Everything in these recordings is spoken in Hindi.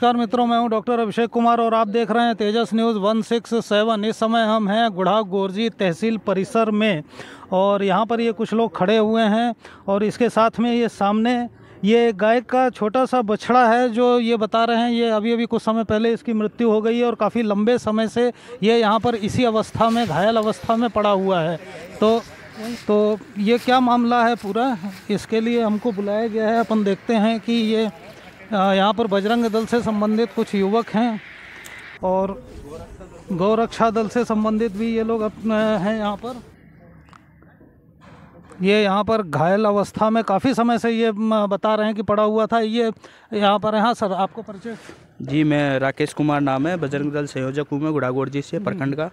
नमस्कार मित्रों, मैं हूं डॉक्टर अभिषेक कुमार और आप देख रहे हैं तेजस न्यूज़ 167। इस समय हम हैं गुढ़ा गोरजी तहसील परिसर में और यहां पर ये कुछ लोग खड़े हुए हैं और इसके साथ में ये सामने ये गाय का छोटा सा बछड़ा है जो ये बता रहे हैं ये अभी कुछ समय पहले इसकी मृत्यु हो गई है और काफ़ी लंबे समय से ये यहाँ पर इसी अवस्था में घायल अवस्था में पड़ा हुआ है। तो ये क्या मामला है पूरा, इसके लिए हमको बुलाया गया है। अपन देखते हैं कि ये यहाँ पर बजरंग दल से संबंधित कुछ युवक हैं और गौरक्षा दल से संबंधित भी ये लोग हैं यहाँ पर। ये यहाँ पर घायल अवस्था में काफ़ी समय से ये बता रहे हैं कि पड़ा हुआ था। ये यहाँ पर है। हाँ सर, आपको परिचय? जी, मैं राकेश कुमार नाम है, बजरंग दल संयोजक हूँ मैं गुढ़ा गोरजी से प्रखंड का।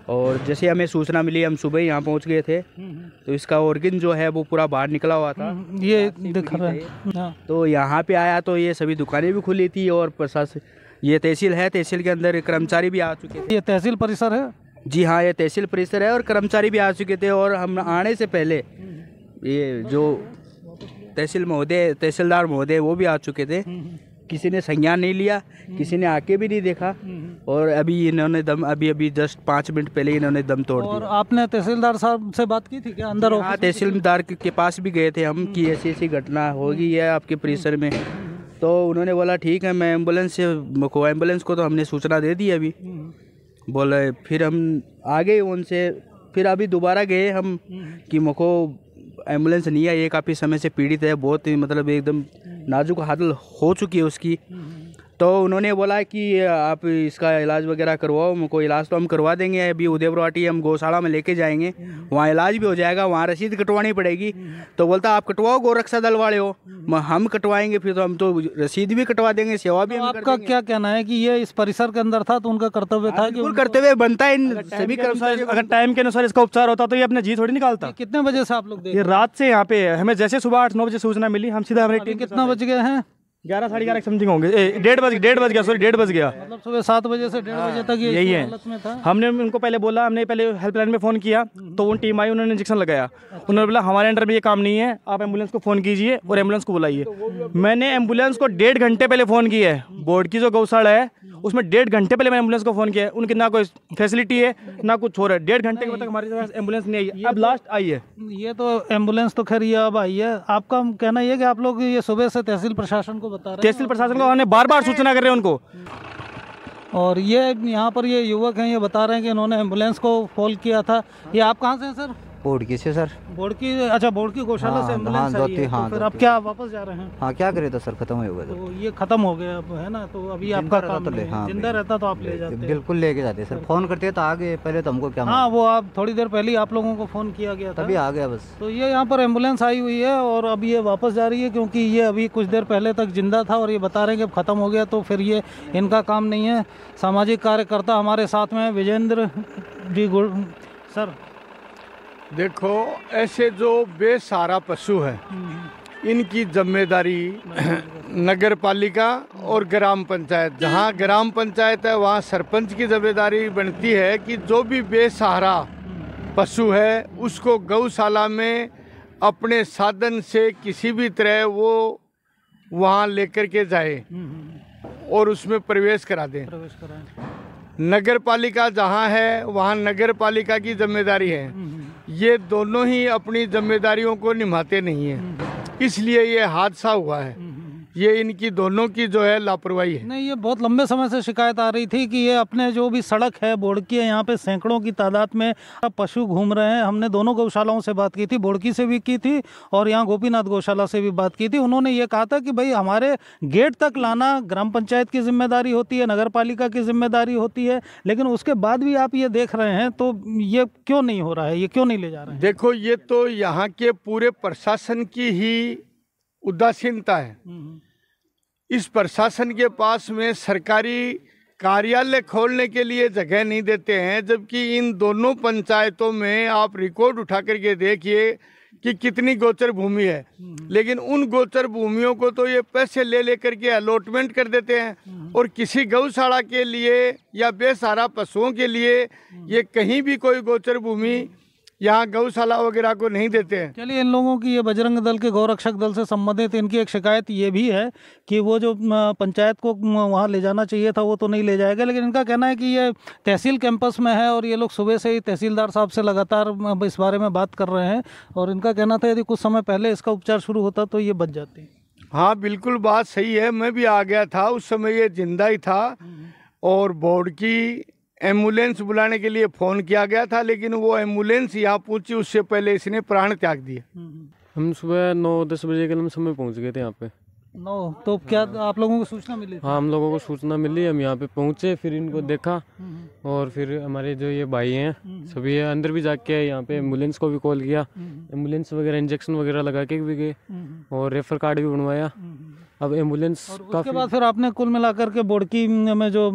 और जैसे हमें सूचना मिली हम सुबह ही यहाँ पहुँच गए थे। तो इसका ऑर्गन जो है वो पूरा बाहर निकला हुआ था, ये दिख रहा है। तो यहाँ पे आया तो ये सभी दुकानें भी खुली थी और प्रशासन, ये तहसील है, तहसील के अंदर कर्मचारी भी आ चुके थे। ये तहसील परिसर है? जी हाँ, ये तहसील परिसर है और कर्मचारी भी आ चुके थे। और हम आने से पहले ये जो तहसीलदार महोदय वो भी आ चुके थे। किसी ने संज्ञान नहीं लिया, किसी ने आके भी नहीं देखा। और अभी इन्होंने अभी जस्ट 5 मिनट पहले इन्होंने दम तोड़ दिया। और आपने तहसीलदार साहब से बात की थी क्या अंदर? हाँ, तहसीलदार के पास भी गए थे हम कि ऐसी घटना हो गई है आपके परिसर में। तो उन्होंने बोला ठीक है, मैं एम्बुलेंस को तो हमने सूचना दे दी अभी। बोले फिर हम आ गए उनसे। फिर अभी दोबारा गए हम कि मुझको एम्बुलेंस नहीं आई, ये काफ़ी समय से पीड़ित है, बहुत ही मतलब एकदम नाजुक हालत हो चुकी है उसकी। तो उन्होंने बोला कि आप इसका इलाज वगैरह करवाओ। मुझको इलाज तो हम करवा देंगे, अभी उदयपुरवाटी हम गौशाला में लेके जाएंगे, वहाँ इलाज भी हो जाएगा, वहाँ रसीद कटवानी पड़ेगी। तो बोलता आप कटवाओ, गौरक्षा दल वाले हो, हम कटवाएंगे। फिर तो हम तो रसीद भी कटवा देंगे, सेवा भी हम कर देंगे। आपका क्या कहना है कि ये इस परिसर के अंदर था तो उनका कर्तव्य था कि कर्तव्य बनता है इन सभी कर्मचारी। अगर टाइम के अनुसार इसका उपचार होता तो ये अपने जी थोड़ी निकालता। कितने बजे से आप लोग ये रात से यहाँ पे हमें जैसे सुबह 8-9 बजे सूचना मिली, हम सीधा हमारी टीम। कितना बज गए हैं? 11 साढ़े 11 समथिंग होंगे। 1:30 गया, सॉरी 1:30 गया। मतलब सुबह 7 बजे से 1:30 बजे तक यही है। हालत में था। हमने उनको पहले बोला, हमने पहले हेल्पलाइन में फ़ोन किया तो वो टीम आई, उन्होंने इंजेक्शन लगाया। उन्होंने बोला हमारे अंडर में ये काम नहीं है, आप एम्बुलेंस को फ़ोन कीजिए और एम्बुलेंस को बुलाइए। मैंने एम्बुलेंस को 1.5 घंटे पहले फ़ोन किया है। बोर्ड की जो गौशाला है उसमें 1.5 घंटे पहले मैंने एम्बुलेंस को फ़ोन किया है। उनकी ना कोई फैसिलिटी है ना कुछ हो रहा है। 1.5 घंटे के तक हमारे पास एम्बुलेंस नहीं आई, अब लास्ट आई है। ये तो एम्बुलेंस तो खैर ये अब आई है। आपका कहना ये कि आप लोग ये सुबह से तहसील प्रशासन को बता रहे हैं? तहसील प्रशासन को हमने बार सूचना कर रहे हैं उनको। और ये यहाँ पर ये युवक हैं, ये बता रहे हैं कि इन्होंने एम्बुलेंस को कॉल किया था। ये आप कहाँ से हैं सर? बोर्ड से सर। बोर्ड की? अच्छा, बोर्ड की गौशाला से एम्बुलेंस आई है। तो फिर आप क्या वापस जा रहे हैं? हाँ, क्या करे तो सर, खत्म हो गया। तो ये खत्म हो गया अब, है ना? तो अभी आपका काम जिंदा रहता तो आप ले जाते? बिल्कुल लेके जाते सर, फोन करते तो आ गए। पहले तो हमको क्या, हाँ वो आप थोड़ी देर पहले आप लोगों को फ़ोन किया गया था, तभी आ गया बस। तो ये यहाँ पर एम्बुलेंस आई हुई है और अब ये वापस जा रही है क्योंकि ये अभी कुछ देर पहले तक जिंदा था और ये बता रहे हैं कि अब ख़त्म हो गया तो फिर ये इनका काम नहीं है। सामाजिक कार्यकर्ता हमारे साथ में विजेंद्र जी सर। देखो, ऐसे जो बेसहारा पशु है इनकी जिम्मेदारी नगर पालिका और ग्राम पंचायत, जहाँ ग्राम पंचायत है वहाँ सरपंच की जिम्मेदारी बनती है कि जो भी बेसहारा पशु है उसको गौशाला में अपने साधन से किसी भी तरह वो वहाँ लेकर के जाए और उसमें प्रवेश करा दें। नगर पालिका जहाँ है वहाँ नगर पालिका की जिम्मेदारी है। ये दोनों ही अपनी जिम्मेदारियों को निभाते नहीं है, इसलिए ये हादसा हुआ है। ये इनकी दोनों की जो है लापरवाही है। नहीं, ये बहुत लंबे समय से शिकायत आ रही थी कि ये अपने जो भी सड़क है बोड़की है, यहाँ पे सैकड़ों की तादाद में पशु घूम रहे हैं। हमने दोनों गौशालाओं से बात की थी, बोड़की से भी की थी और यहाँ गोपीनाथ गौशाला से भी बात की थी। उन्होंने ये कहा था कि भाई हमारे गेट तक लाना ग्राम पंचायत की जिम्मेदारी होती है, नगर पालिका की जिम्मेदारी होती है, लेकिन उसके बाद भी आप ये देख रहे हैं तो ये क्यों नहीं हो रहा है, ये क्यों नहीं ले जा रहे हैं? देखो, ये तो यहाँ के पूरे प्रशासन की ही उदासीनता है। इस प्रशासन के पास में सरकारी कार्यालय खोलने के लिए जगह नहीं देते हैं, जबकि इन दोनों पंचायतों में आप रिकॉर्ड उठा करके देखिए कि कितनी गोचर भूमि है, लेकिन उन गोचर भूमियों को तो ये पैसे ले लेकर के अलॉटमेंट कर देते हैं और किसी गौशाला के लिए या बेसहारा पशुओं के लिए ये कहीं भी कोई गोचर भूमि यहाँ गौशाला वगैरह को नहीं देते हैं। चलिए, इन लोगों की, ये बजरंग दल के गौरक्षक दल से संबंधित इनकी एक शिकायत ये भी है कि वो जो पंचायत को वहाँ ले जाना चाहिए था वो तो नहीं ले जाएगा, लेकिन इनका कहना है कि ये तहसील कैंपस में है और ये लोग सुबह से ही तहसीलदार साहब से लगातार इस बारे में बात कर रहे हैं, और इनका कहना था यदि कुछ समय पहले इसका उपचार शुरू होता तो ये बच जाती। हाँ बिल्कुल बात सही है, मैं भी आ गया था उस समय, ये जिंदा ही था और बोर्ड की एम्बुलेंस बुलाने के लिए फ़ोन किया गया था, लेकिन वो एम्बुलेंस यहाँ पहुंची उससे पहले इसने प्राण त्याग दिए। हम सुबह 9-10 बजे के लमसम में पहुंच गए थे यहाँ पे। 9 तो क्या आप लोगों को सूचना मिली? हाँ, हम लोगों को सूचना मिली, हम यहाँ पे पहुंचे, फिर इनको देखा और फिर हमारे जो ये भाई हैं सभी अंदर भी जाके आए, यहाँ पे एम्बुलेंस को भी कॉल किया, एम्बुलेंस वगैरह इंजेक्शन वगैरह लगा के भी गए और रेफर कार्ड भी बनवाया। अब एम्बुलेंस उसके बाद फिर आपने कुल मिलाकर के बोड़की में जो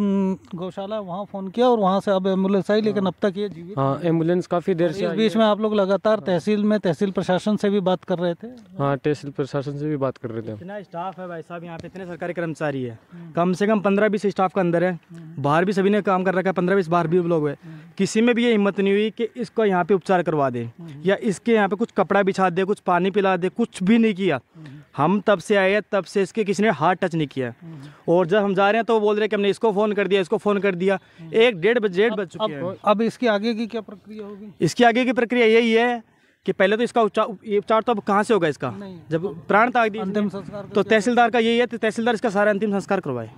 गौशाला है वहाँ फ़ोन किया और वहाँ से अब एम्बुलेंस आई, लेकिन अब तक ये जीवित। हाँ, एम्बुलेंस काफ़ी देर से इस बीच में आप लोग लगातार तहसील प्रशासन से भी बात कर रहे थे? हाँ, तहसील प्रशासन से भी बात कर रहे थे। इतना स्टाफ है भाई साहब यहाँ पे, इतने सरकारी कर्मचारी है, कम से कम 15-20 स्टाफ का अंदर है, बाहर भी सभी ने काम कर रखा है, 15-20 बाहर भी लोग हैं, किसी में भी ये हिम्मत नहीं हुई कि इसको यहाँ पे उपचार करवा दे या इसके यहाँ पे कुछ कपड़ा बिछा दे, कुछ पानी पिला दे, कुछ भी नहीं किया। हम तब से आए हैं, तब से इसके किसी ने हाथ टच नहीं किया, और जब हम जा रहे हैं तो वो बोल रहे हैं कि हमने इसको फ़ोन कर दिया, इसको फ़ोन कर दिया। 1-1.5 बज चुके हैं। अब इसकी आगे की क्या प्रक्रिया होगी? इसकी आगे की प्रक्रिया यही है कि पहले तो इसका उपचार तो अब कहाँ से होगा इसका, जब प्राण त्याग दिया अंतिम संस्कार तो तहसीलदार का यही है, तो तहसीलदार इसका सारा अंतिम संस्कार करवाए।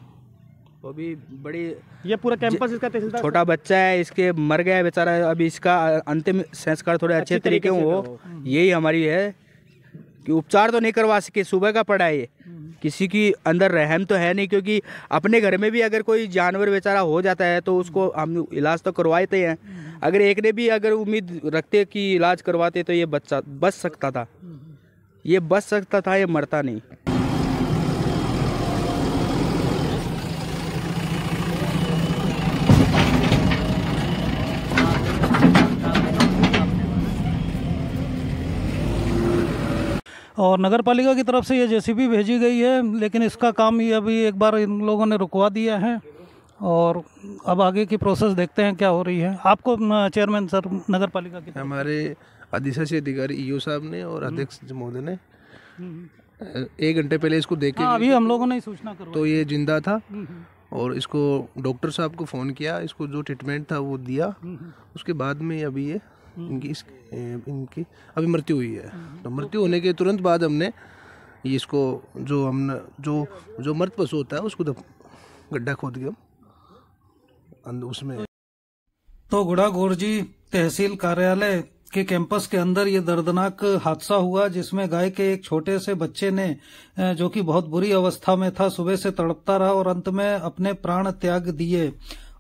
वो भी बड़ी, ये पूरा कैंपस इसका तहसीलदार, छोटा बच्चा है, इसके मर गया है बेचारा, अभी इसका अंतिम संस्कार थोड़े अच्छे तरीके हो, यही हमारी है कि उपचार तो नहीं करवा सके, सुबह का पड़ा है ये, किसी की अंदर रहम तो है नहीं, क्योंकि अपने घर में भी अगर कोई जानवर बेचारा हो जाता है तो उसको हम इलाज तो करवाते हैं, अगर एक ने भी अगर उम्मीद रखते कि इलाज करवाते तो ये बच्चा बच सकता था, ये बच सकता था, ये मरता नहीं। और नगर पालिका की तरफ से ये जेसीबी भेजी गई है, लेकिन इसका काम ये अभी एक बार इन लोगों ने रुकवा दिया है और अब आगे की प्रोसेस देखते हैं क्या हो रही है। आपको चेयरमैन सर नगर पालिका की हमारे अधिशासी अधिकारी ईओ साहब ने और अध्यक्ष महोदय ने 1 घंटे पहले इसको देख के अभी हम लोगों ने सूचना करवाई, तो ये जिंदा था और इसको डॉक्टर साहब को फ़ोन किया, इसको जो ट्रीटमेंट था वो दिया, उसके बाद में अभी ये इनकी अभी मृत्यु हुई है। तो मृत्यु होने के तुरंत बाद हमने ये इसको जो मृत पशु होता है उसको गड्ढा खोद के उसमें। तो गुढ़ागोरजी तहसील कार्यालय के कैंपस के अंदर ये दर्दनाक हादसा हुआ, जिसमें गाय के एक छोटे से बच्चे ने, जो कि बहुत बुरी अवस्था में था, सुबह से तड़पता रहा और अंत में अपने प्राण त्याग दिए।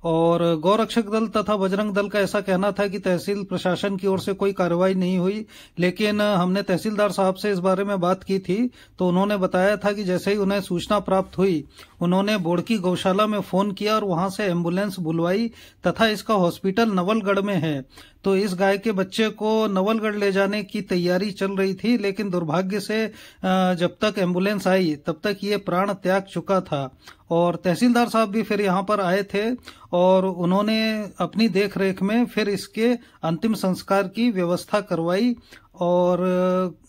और गौरक्षक दल तथा बजरंग दल का ऐसा कहना था कि तहसील प्रशासन की ओर से कोई कार्रवाई नहीं हुई, लेकिन हमने तहसीलदार साहब से इस बारे में बात की थी तो उन्होंने बताया था कि जैसे ही उन्हें सूचना प्राप्त हुई उन्होंने बोड़की गौशाला में फोन किया और वहां से एम्बुलेंस बुलवाई तथा इसका हॉस्पिटल नवलगढ़ में है, तो इस गाय के बच्चे को नवलगढ़ ले जाने की तैयारी चल रही थी, लेकिन दुर्भाग्य से जब तक एम्बुलेंस आई तब तक ये प्राण त्याग चुका था। और तहसीलदार साहब भी फिर यहाँ पर आए थे और उन्होंने अपनी देखरेख में फिर इसके अंतिम संस्कार की व्यवस्था करवाई। और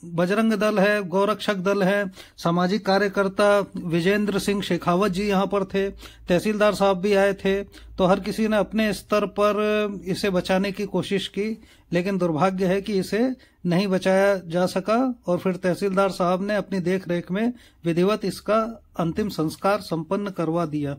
बजरंग दल है, गौरक्षक दल है, सामाजिक कार्यकर्ता विजेंद्र सिंह शेखावत जी यहाँ पर थे, तहसीलदार साहब भी आए थे, तो हर किसी ने अपने स्तर पर इसे बचाने की कोशिश की, लेकिन दुर्भाग्य है कि इसे नहीं बचाया जा सका। और फिर तहसीलदार साहब ने अपनी देखरेख में विधिवत इसका अंतिम संस्कार संपन्न करवा दिया।